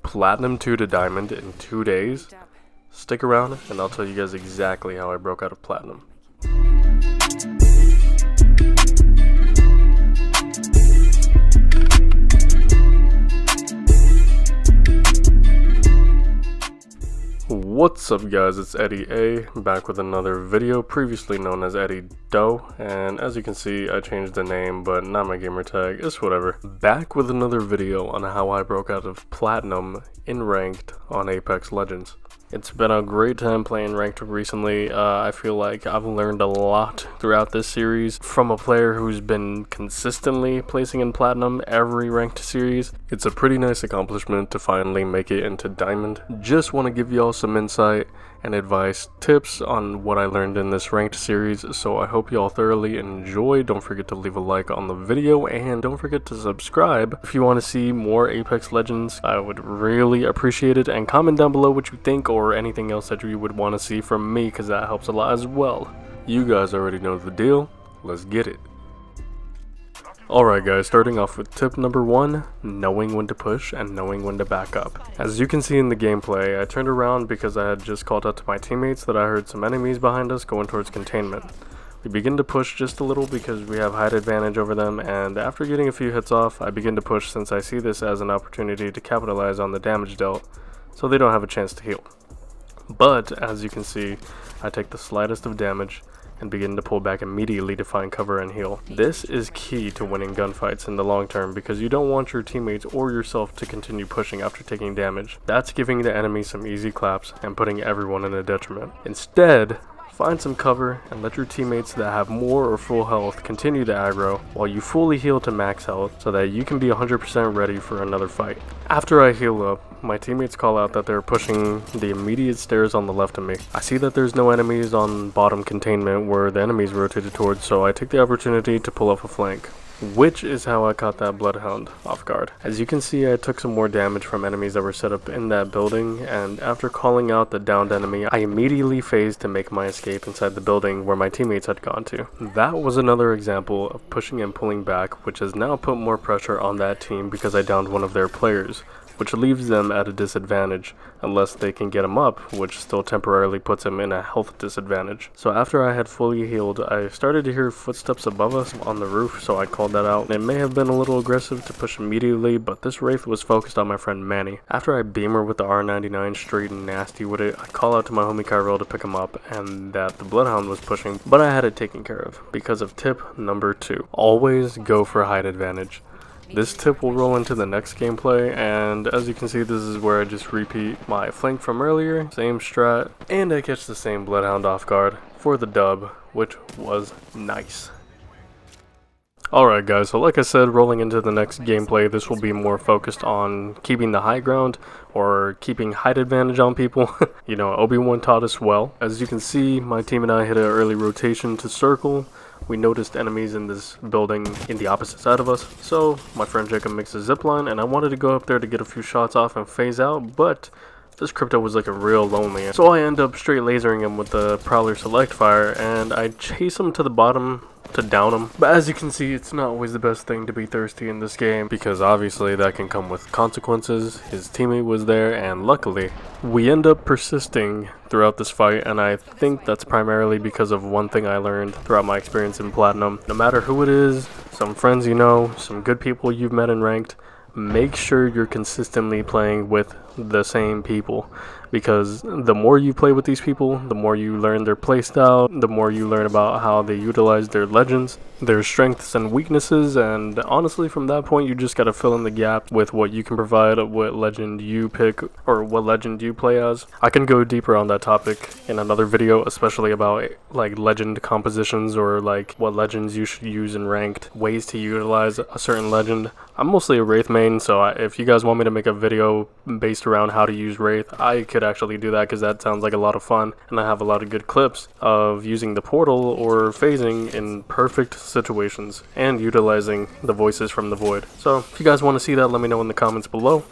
Platinum 2 to Diamond in 2 days? Stick around and I'll tell you guys exactly how I broke out of Platinum. What's up guys, it's Eddiee, back with another video, previously known as Doee, and as you can see I changed the name but not my gamer tag, it's whatever. Back with another video on how I broke out of Platinum in Ranked on Apex Legends. It's been a great time playing Ranked recently. I feel like I've learned a lot throughout this series from a player who's been consistently placing in Platinum every Ranked series. It's a pretty nice accomplishment to finally make it into Diamond. Just want to give y'all some insight and advice, tips on what I learned in this Ranked series, so I hope y'all thoroughly enjoy. Don't forget to leave a like on the video and don't forget to subscribe if you want to see more Apex Legends. I would really appreciate it, and comment down below what you think or anything else that you would want to see from me, because that helps a lot as well. You guys already know the deal, let's get it. Alright guys, starting off with tip number 1, knowing when to push and knowing when to back up. As you can see in the gameplay, I turned around because I had just called out to my teammates that I heard some enemies behind us going towards containment. We begin to push just a little because we have height advantage over them, and after getting a few hits off, I begin to push since I see this as an opportunity to capitalize on the damage dealt, so they don't have a chance to heal. But, as you can see, I take the slightest of damage and begin to pull back immediately to find cover and heal. This is key to winning gunfights in the long term because you don't want your teammates or yourself to continue pushing after taking damage. That's giving the enemy some easy claps and putting everyone in a detriment. Instead, find some cover and let your teammates that have more or full health continue to aggro while you fully heal to max health so that you can be 100% ready for another fight. After I heal up, my teammates call out that they're pushing the immediate stairs on the left of me. I see that there's no enemies on bottom containment where the enemies rotated towards, so I take the opportunity to pull up a flank, which is how I caught that bloodhound off guard. As you can see, I took some more damage from enemies that were set up in that building, and after calling out the downed enemy, I immediately phased to make my escape inside the building where my teammates had gone to. That was another example of pushing and pulling back, which has now put more pressure on that team because I downed one of their players, which leaves them at a disadvantage unless they can get him up, which still temporarily puts him in a health disadvantage. So after I had fully healed, I started to hear footsteps above us on the roof, so I called that out. It may have been a little aggressive to push immediately, but this Wraith was focused on my friend Manny. After I beam her with the R99 straight and nasty with it, I call out to my homie Kyrell to pick him up, and that the Bloodhound was pushing, but I had it taken care of because of tip number 2. Always go for height advantage. This tip will roll into the next gameplay, and as you can see, this is where I just repeat my flank from earlier, same strat, and I catch the same Bloodhound off guard for the dub, which was nice. Alright guys, so like I said, rolling into the next gameplay, this will be more focused on keeping the high ground or keeping height advantage on people. You know, Obi-Wan taught us well. As you can see, my team and I hit an early rotation to circle. We noticed enemies in this building in the opposite side of us, so my friend Jacob makes a zipline, and I wanted to go up there to get a few shots off and phase out, but this crypto was like a real lonely, so I end up straight lasering him with the Prowler select fire, and I chase him to the bottom to down him. But as you can see, it's not always the best thing to be thirsty in this game, because obviously that can come with consequences. His teammate was there, and luckily we end up persisting throughout this fight, and I think that's primarily because of one thing I learned throughout my experience in Platinum. No matter who it is, some friends you know, some good people you've met in Ranked, make sure you're consistently playing with the same people, because the more you play with these people, the more you learn their playstyle, the more you learn about how they utilize their legends, their strengths and weaknesses, and honestly from that point you just gotta fill in the gap with what you can provide, what legend you pick or what legend you play as. I can go deeper on that topic in another video, especially about like legend compositions or like what legends you should use in Ranked, ways to utilize a certain legend. I'm mostly a Wraith main, so if you guys want me to make a video based around how to use Wraith, I could actually do that because that sounds like a lot of fun, and I have a lot of good clips of using the portal or phasing in perfect situations and utilizing the voices from the void. So if you guys want to see that, let me know in the comments below.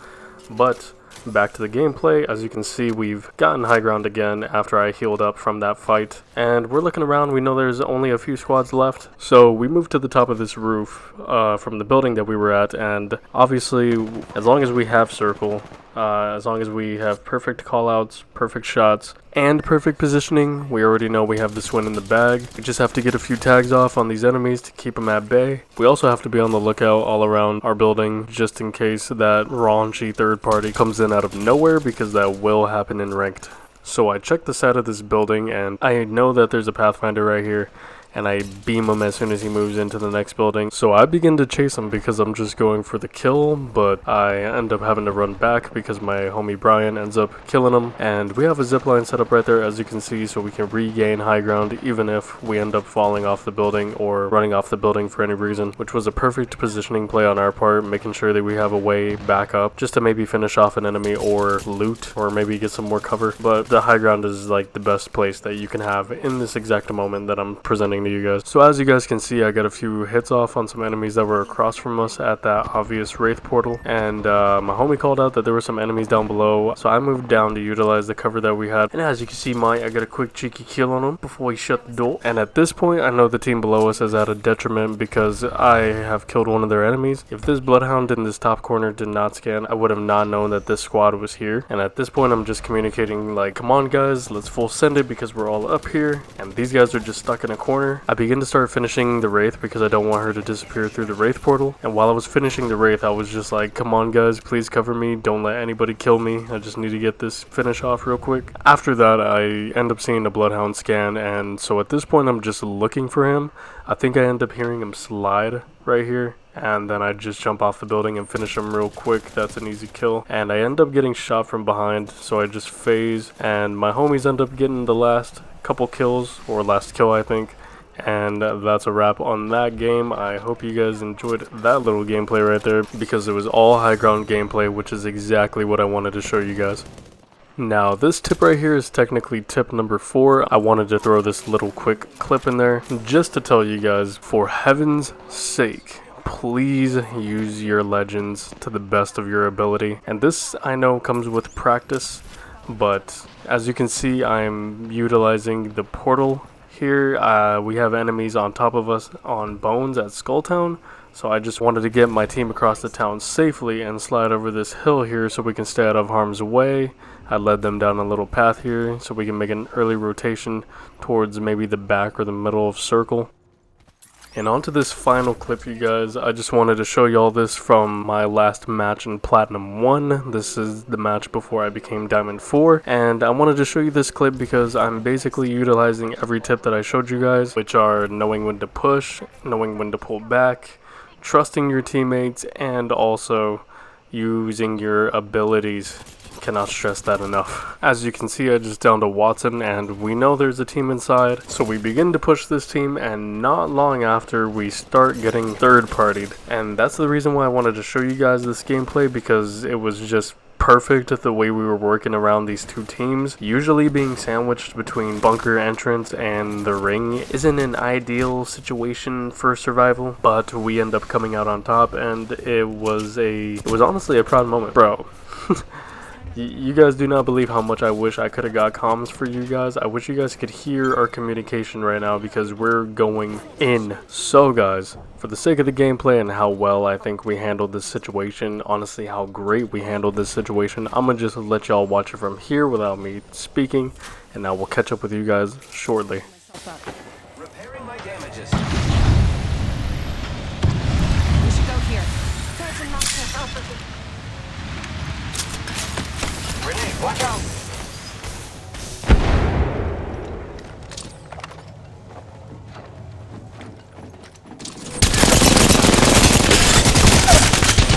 But back to the gameplay. As you can see, we've gotten high ground again after I healed up from that fight, and we're looking around. We know there's only a few squads left, so we moved to the top of this roof from the building that we were at, and obviously as long as we have circle, As long as we have perfect callouts, perfect shots, and perfect positioning, we already know we have this win in the bag. We just have to get a few tags off on these enemies to keep them at bay. We also have to be on the lookout all around our building just in case that raunchy third party comes in out of nowhere, because that will happen in ranked. So I checked the side of this building and I know that there's a Pathfinder right here, and I beam him as soon as he moves into the next building. So I begin to chase him because I'm just going for the kill, but I end up having to run back because my homie Brian ends up killing him. And we have a zipline set up right there, as you can see, so we can regain high ground even if we end up falling off the building or running off the building for any reason, which was a perfect positioning play on our part, making sure that we have a way back up just to maybe finish off an enemy or loot or maybe get some more cover. But the high ground is like the best place that you can have in this exact moment that I'm presenting to you guys. So as you guys can see, I got a few hits off on some enemies that were across from us at that obvious wraith portal, and my homie called out that there were some enemies down below, so I moved down to utilize the cover that we had. And as you can see, I got a quick cheeky kill on him before he shut the door. And at this point, I know the team below us is at a detriment because I have killed one of their enemies. If this bloodhound in this top corner did not scan, I would have not known that this squad was here. And at this point, I'm just communicating like, come on guys, let's full send it because we're all up here and these guys are just stuck in a corner. I begin to start finishing the wraith because I don't want her to disappear through the wraith portal. And while I was finishing the wraith, I was just like, come on guys, please cover me, don't let anybody kill me, I just need to get this finish off real quick. After that, I end up seeing a bloodhound scan, and so at this point I'm just looking for him. I think I end up hearing him slide right here, and then I just jump off the building and finish him real quick. That's an easy kill, and I end up getting shot from behind, so I just phase, and my homies end up getting the last couple kills, or last kill I think. And that's a wrap on that game. I hope you guys enjoyed that little gameplay right there, because it was all high ground gameplay, which is exactly what I wanted to show you guys. Now this tip right here is technically tip number 4. I wanted to throw this little quick clip in there just to tell you guys, for heaven's sake, please use your legends to the best of your ability. And this I know comes with practice, but as you can see, I'm utilizing the portal. Here we have enemies on top of us on Bones at Skulltown, so I just wanted to get my team across the town safely and slide over this hill here so we can stay out of harm's way. I led them down a little path here so we can make an early rotation towards maybe the back or the middle of circle. And onto this final clip, you guys. I just wanted to show y'all this from my last match in Platinum 1. This is the match before I became Diamond 4. And I wanted to show you this clip because I'm basically utilizing every tip that I showed you guys, which are knowing when to push, knowing when to pull back, trusting your teammates, and also using your abilities. Cannot stress that enough. As you can see, I just downed a Watson, and we know there's a team inside, so we begin to push this team, and not long after we start getting third partied. And that's the reason why I wanted to show you guys this gameplay, because it was just perfect the way we were working around these two teams. Usually being sandwiched between bunker entrance and the ring isn't an ideal situation for survival, but we end up coming out on top, and it was honestly a proud moment, bro. You guys do not believe how much I wish I could have got comms for you guys. I wish you guys could hear our communication right now because we're going in. So guys, for the sake of the gameplay and how well I think we handled this situation, honestly how great we handled this situation, I'm gonna just let y'all watch it from here without me speaking, and I will catch up with you guys shortly. Repairing my damages. We should go here. Grenade, watch out!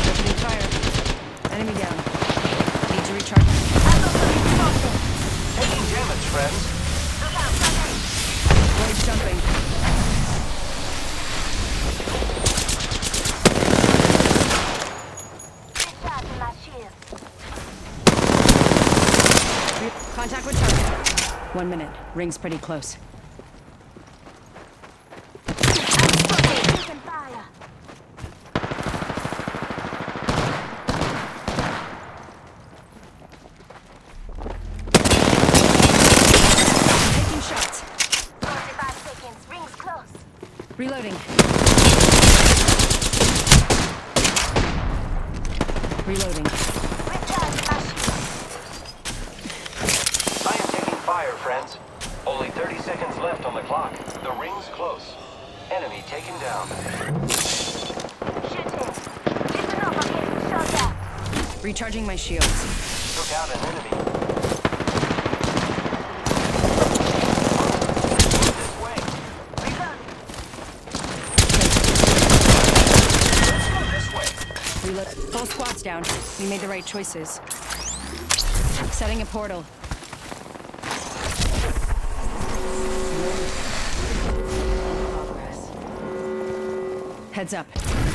Opening fire. Enemy down. Need to recharge. Taking damage, friends. Boys jumping. Contact with target. 1 minute. Ring's pretty close. Taking shots. 45 seconds. Ring's close. Reloading. Reloading. Recharge my shield. on the clock. The ring's close. Enemy taken down. Shooting. Listen up, I'm getting shot at. Recharging my shields. Took out an enemy. This way. Reload. Let's go this way. Reload. Full squad's down. We made the right choices. Setting a portal. Heads up.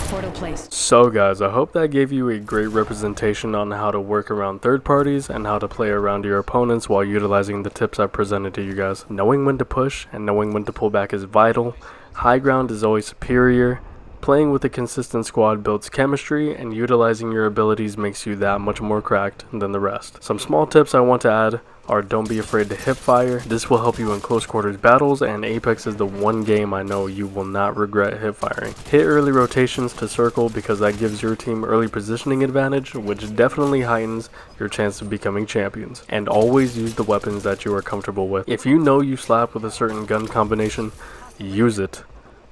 Portal placed. So guys, I hope that gave you a great representation on how to work around third parties and how to play around your opponents while utilizing the tips I presented to you guys. Knowing when to push and knowing when to pull back is vital. High ground is always superior. Playing with a consistent squad builds chemistry, and utilizing your abilities makes you that much more cracked than the rest. Some small tips I want to add are don't be afraid to hip fire. This will help you in close quarters battles, and Apex is the one game I know you will not regret hip firing. Hit early rotations to circle because that gives your team early positioning advantage, which definitely heightens your chance of becoming champions. And always use the weapons that you are comfortable with. If you know you slap with a certain gun combination, use it.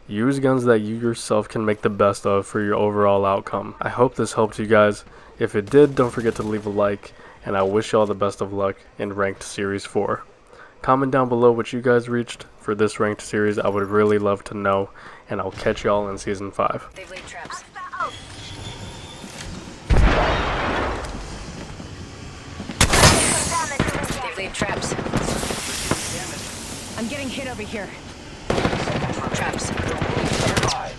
Use guns that you yourself can make the best of for your overall outcome. I hope this helped you guys. If it did, don't forget to leave a like, and I wish y'all the best of luck in Ranked Series 4. Comment down below what you guys reached for this Ranked Series. I would really love to know, and I'll catch y'all in Season 5. They've laid traps. They've laid traps. I'm getting hit over here. Traps. Nearby.